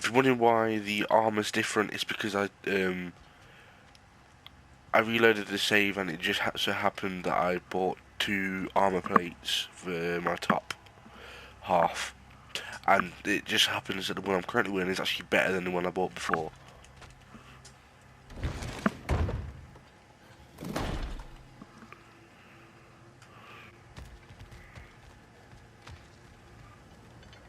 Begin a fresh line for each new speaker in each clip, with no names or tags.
was wondering why the armor's different. It's because I reloaded the save and it just so happened that I bought 2 armor plates for my top half, and it just happens that the one I'm currently wearing is actually better than the one I bought before.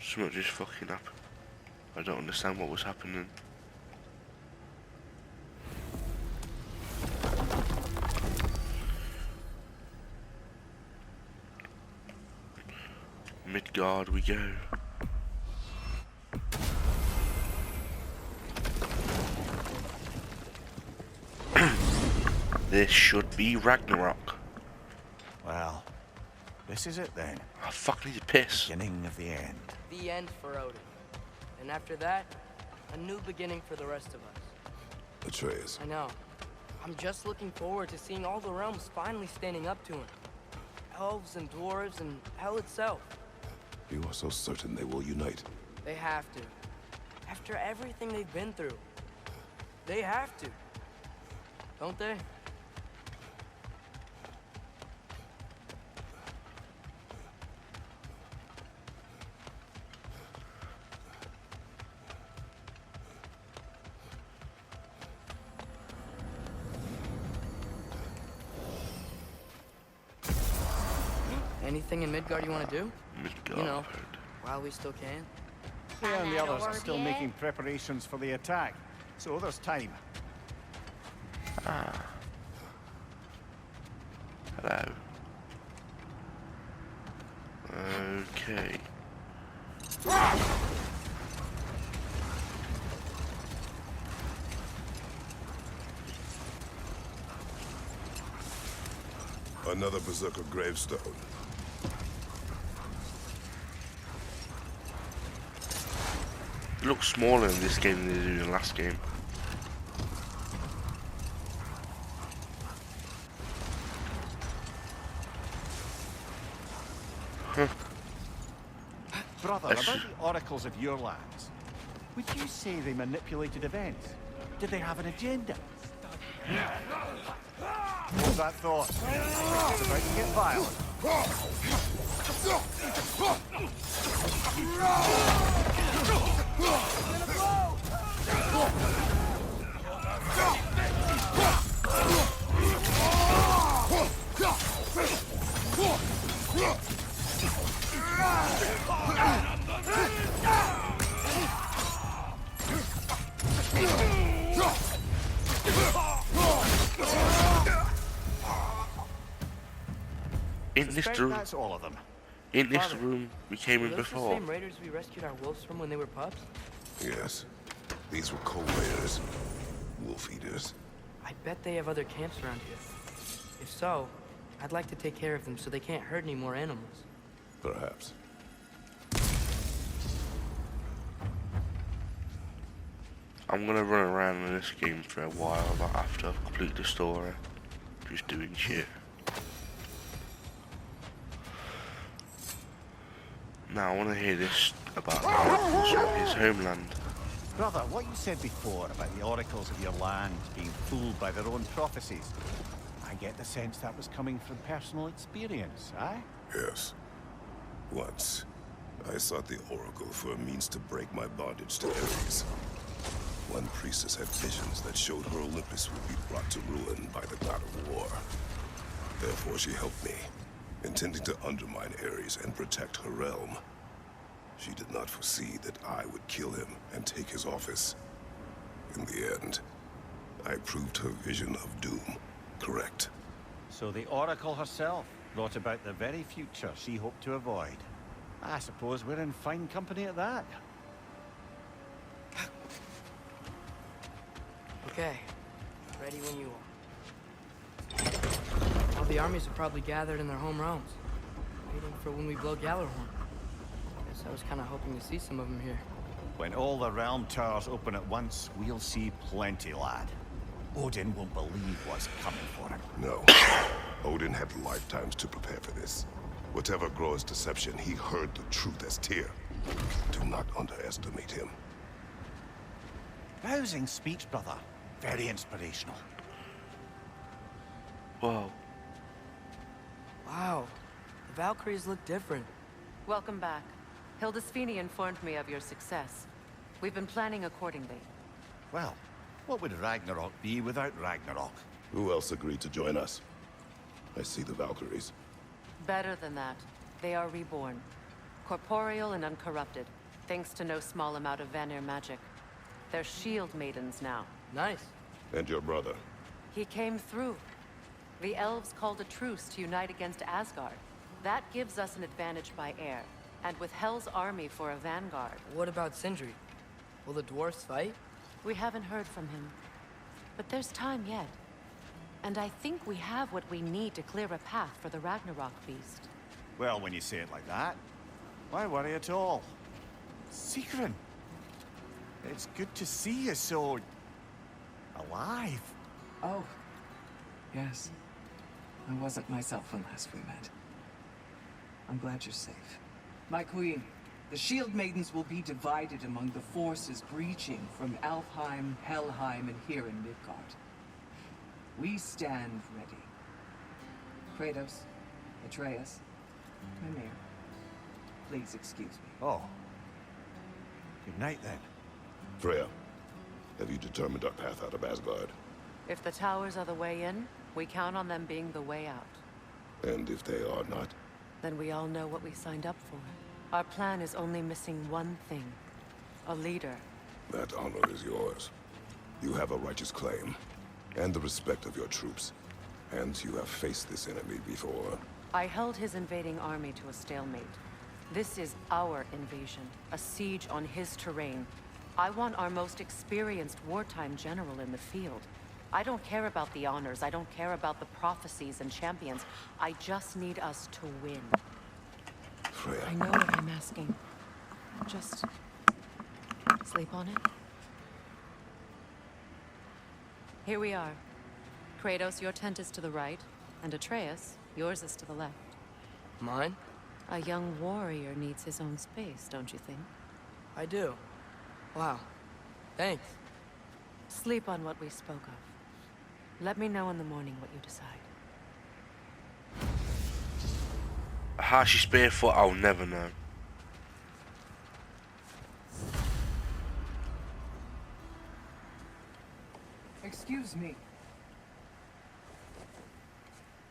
Something just fucking happened. I don't understand what was happening. Midgard we go. This should be Ragnarok.
Well, this is it then.
I fucking need to piss.
Beginning of the end.
The end for Odin. And after that, a new beginning for the rest of us.
Atreus.
I know. I'm just looking forward to seeing all the realms finally standing up to him. Elves and dwarves and hell itself.
You are so certain they will unite.
They have to. After everything they've been through. They have to. Don't they? Anything in Midgard you want to do?
Midgard.
You know, while we still can.
They and the others are still making preparations for the attack, so there's time.
Ah. Hello. Okay.
Another Berserker gravestone.
It looks smaller in this game than they did in the last game.
Brother, about the oracles of your lands, would you say they manipulated events? Did they have an agenda? Hold that thought. It's about to get violent.
In this room,
That's all of them.
in this room we came in
Are those
before.
the same raiders we rescued our wolves from when they were pups?
Yes. These were co-raiders. Wolf eaters.
I bet they have other camps around here. If so, I'd like to take care of them so they can't hurt any more animals.
Perhaps.
I'm gonna run around in this game for a while, not after I've completed the story. Just doing shit. Now I want to hear this about the oracles of his homeland.
Brother, what you said before about the oracles of your land being fooled by their own prophecies, I get the sense that was coming from personal experience, aye?
Yes. Once, I sought the Oracle for a means to break my bondage to Ares. One priestess had visions that showed her Olympus would be brought to ruin by the god of war. Therefore she helped me, intending to undermine Ares and protect her realm. She did not foresee that I would kill him and take his office. In the end, I proved her vision of doom correct.
So the Oracle herself brought about the very future she hoped to avoid. I suppose we're in fine company at that.
Okay, ready when you are. All the armies are probably gathered in their home realms, waiting for when we blow Gjallarhorn. Guess I was kind of hoping to see some of them here.
When all the realm towers open at once, we'll see plenty, lad. Odin won't believe what's coming for him.
No. Odin had lifetimes to prepare for this. Whatever Groa's deception, he heard the truth as Tyr. Do not underestimate him.
Rousing speech, brother. Very inspirational.
Whoa.
Wow, the Valkyries look different.
Welcome back. Hildesfini informed me of your success. We've been planning accordingly.
Well, what would Ragnarok be without Ragnarok?
Who else agreed to join us? I see the Valkyries.
Better than that. They are reborn. Corporeal and uncorrupted, thanks to no small amount of Vanir magic. They're shield maidens now.
Nice.
And your brother.
He came through. The elves called a truce to unite against Asgard. That gives us an advantage by air. And with Hell's army for a vanguard.
What about Sindri? Will the dwarves fight?
We haven't heard from him. But there's time yet. And I think we have what we need to clear a path for the Ragnarok beast.
Well, when you say it like that, why worry at all? Sigrun! It's good to see you so... alive.
Oh, yes. I wasn't myself when last we met. I'm glad you're safe. My queen, the Shield Maidens will be divided among the forces breaching from Alfheim, Helheim, and here in Midgard. We stand ready. Kratos, Atreus, Mimir, please excuse me.
Oh. Good night, then.
Freya, have you determined our path out of Asgard?
If the towers are the way in, we count on them being the way out.
And if they are not?
Then we all know what we signed up for. Our plan is only missing one thing. A leader.
That honor is yours. You have a righteous claim, and the respect of your troops. And you have faced this enemy before.
I held his invading army to a stalemate. This is our invasion, a siege on his terrain. I want our most experienced wartime general in the field. I don't care about the honors, I don't care about the prophecies and champions. I just need us to win.
Freya.
I know what I'm asking. Just... sleep on it? Here we are. Kratos, your tent is to the right, and Atreus, yours is to the left.
Mine?
A young warrior needs his own space, don't you think?
I do. Wow. Thanks.
Sleep on what we spoke of. Let me know in the morning what you decide.
How she's barefoot, I'll never know.
Excuse me.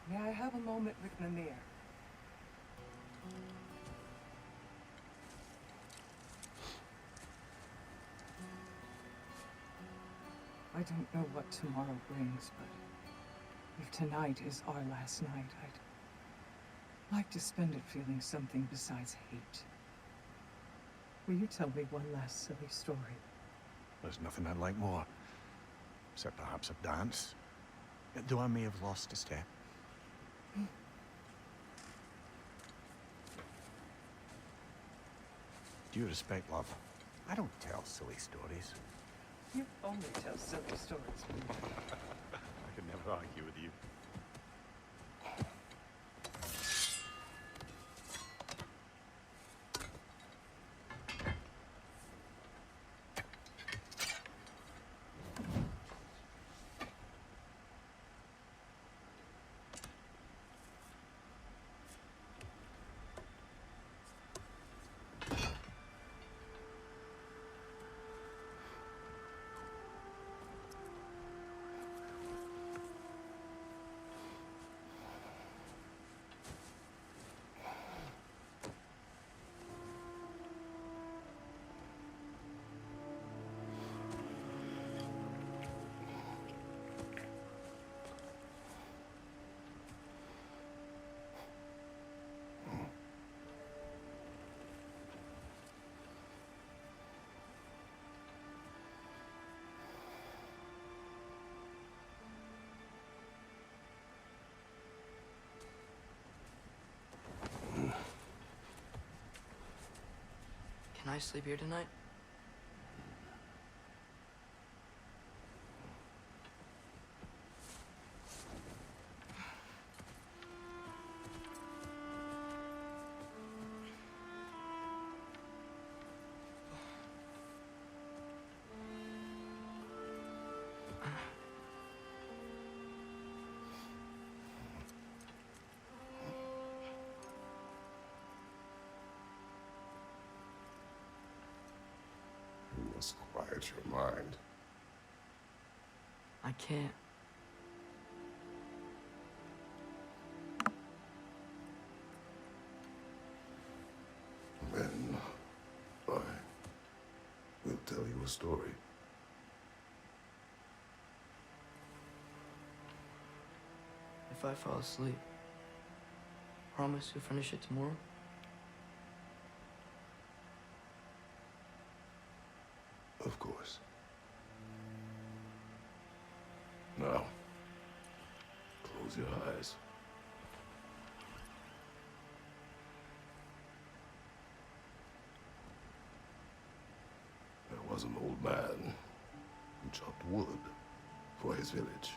May I have a moment with Mimir? I don't know what tomorrow brings, but if tonight is our last night, I'd like to spend it feeling something besides hate. Will you tell me one last silly story?
There's nothing I'd like more. Except perhaps a dance. Though I may have lost a step. Due respect, love, I don't tell silly stories.
You only tell silly stories.
I could never argue with you.
Can I sleep here tonight?
must quiet your mind.
I can't.
Then I will tell you a story.
If I fall asleep, promise you'll finish it tomorrow?
Of course. Now, close your eyes. There was an old man who chopped wood for his village.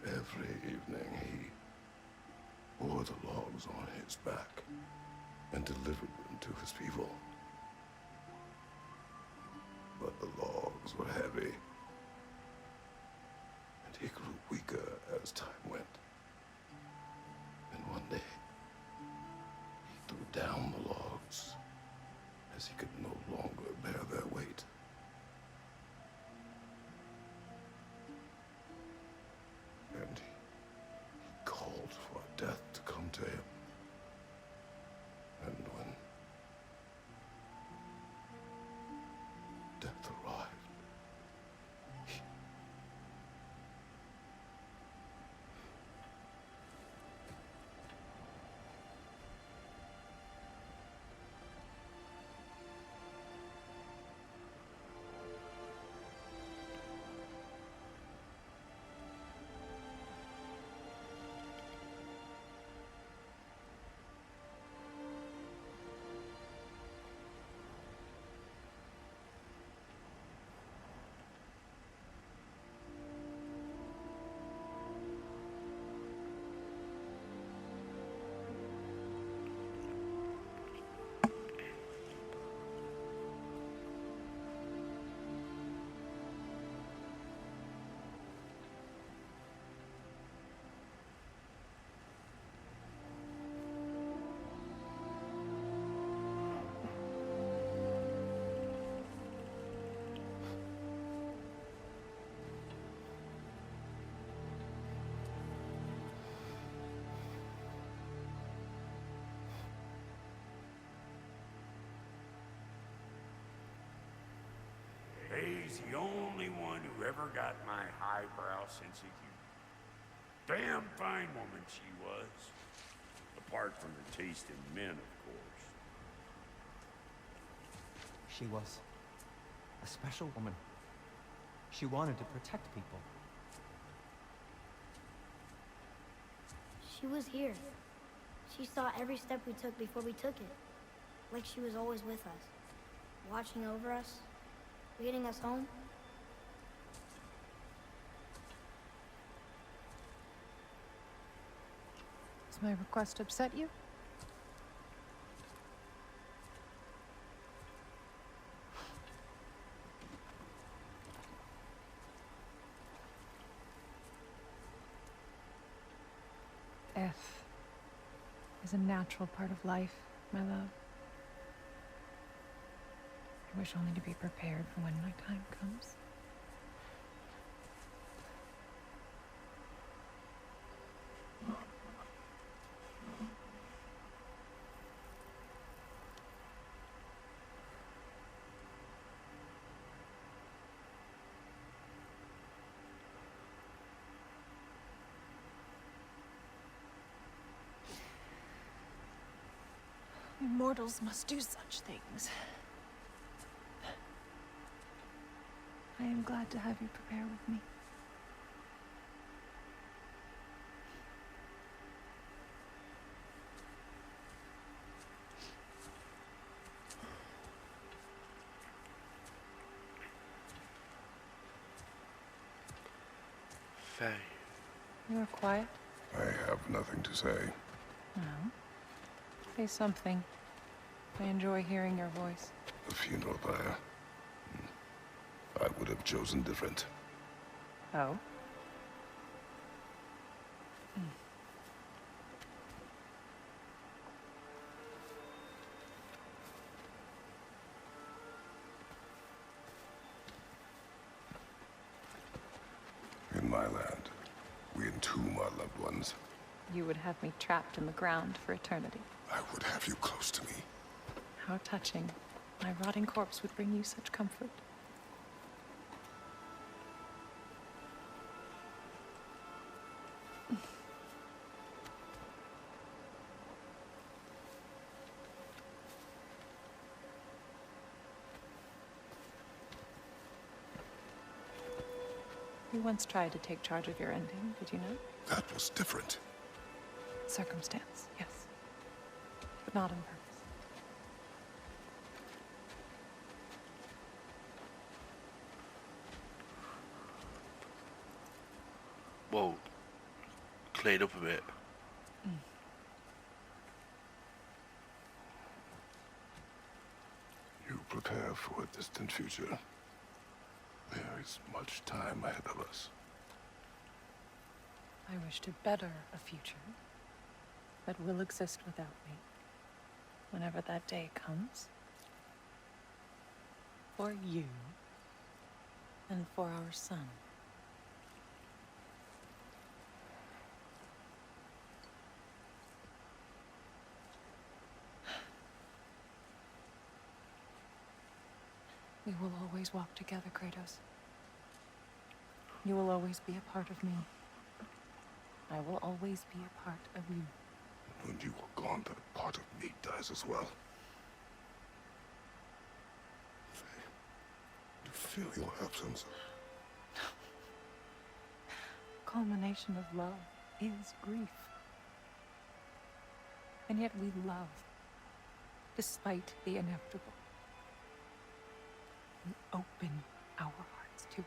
Every evening he bore the logs on his back and delivered them to his people. But the logs were heavy, and he grew weaker as time went. And one day, he threw down the logs as he could no longer bear their weight. And he called for death to come to him. And when death arrived,
He's the only one who ever got my highbrow sense of humor. Damn fine woman she was. Apart from her taste in men, of course.
She was a special woman. She wanted to protect people.
She was here. She saw every step we took before we took it. Like she was always with us. Watching over us. Leading us home.
Does my request upset you? Death is a natural part of life, my love. I wish only to be prepared for when my time comes. Mortals must do such things. I am glad to have you prepare with me.
Faye.
You are quiet?
I have nothing to say.
No. Say something. I enjoy hearing your voice.
The funeral pyre. I would have chosen different.
Oh? You would have me trapped in the ground for eternity.
I would have you close to me.
How touching. My rotting corpse would bring you such comfort. You once tried to take charge of your ending, did you know?
That was different.
Circumstance, yes. But not on purpose.
Well, cleared up a bit.
You prepare for a distant future. There is much time ahead of us.
I wish to better a future that will exist without me, whenever that day comes. For you, and for our son. We will always walk together, Kratos. You will always be a part of me. I will always be a part of you.
When you are gone, that part of me dies as well. I feel your absence.
Culmination of love is grief. And yet we love, despite the inevitable. We open our hearts to it.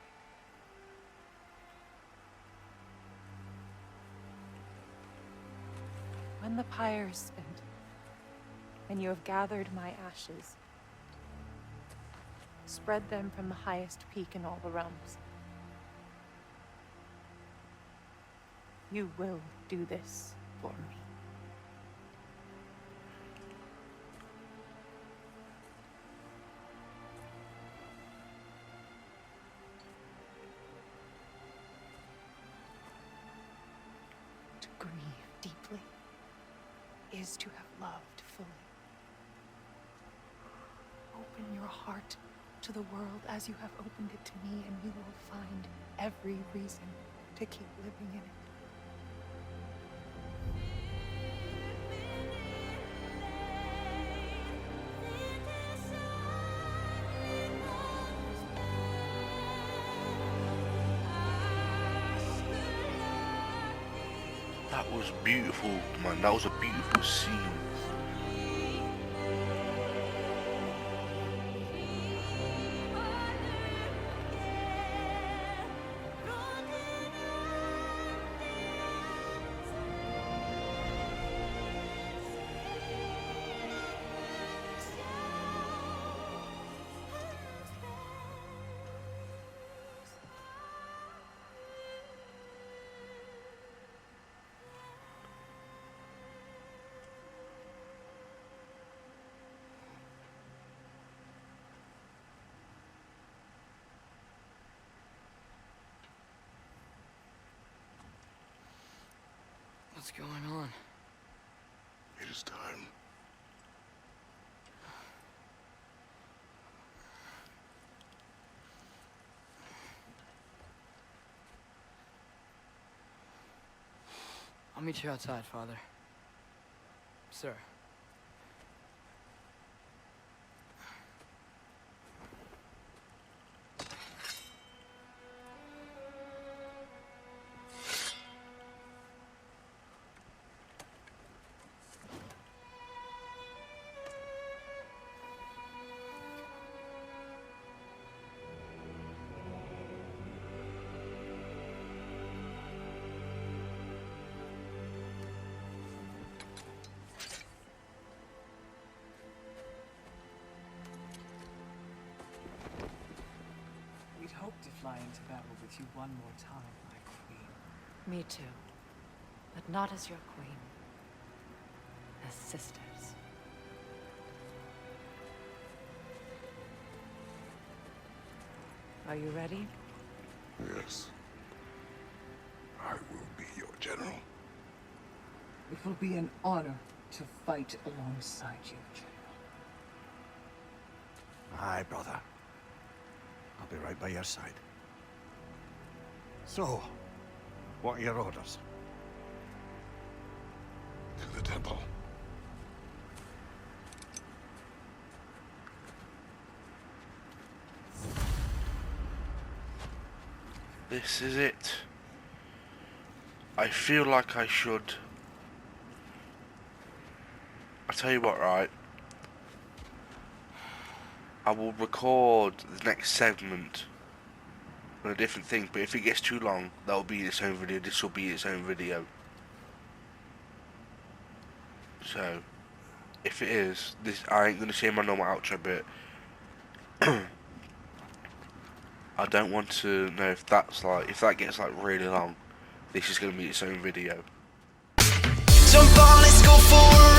When the pyre is spent, and you have gathered my ashes, spread them from the highest peak in all the realms. You will do this for me. To grieve deeply is to have loved fully. Open your heart to the world as you have opened it to me, and you will find every reason to keep living in it.
That was beautiful, man. That was a beautiful scene.
What's going on?
It is time.
I'll meet you outside, Father. Sir.
We'd hoped to fly into battle with you one more time, my queen.
Me too. But not as your queen. As sisters. Are you ready?
Yes. I will be your general.
It will be an honor to fight alongside you, General.
Aye, brother. I'll be right by your side. So, what are your orders?
To the temple.
This is it. I feel like I should. I'll tell you what, right? I will record the next segment on a different thing, but if it gets too long, that'll be its own video. This will be its own video. So, if it is, this I ain't gonna say my normal outro bit. I don't want to know if that's like, if that gets like really long, this is gonna be its own video.
Jump on, let's go for a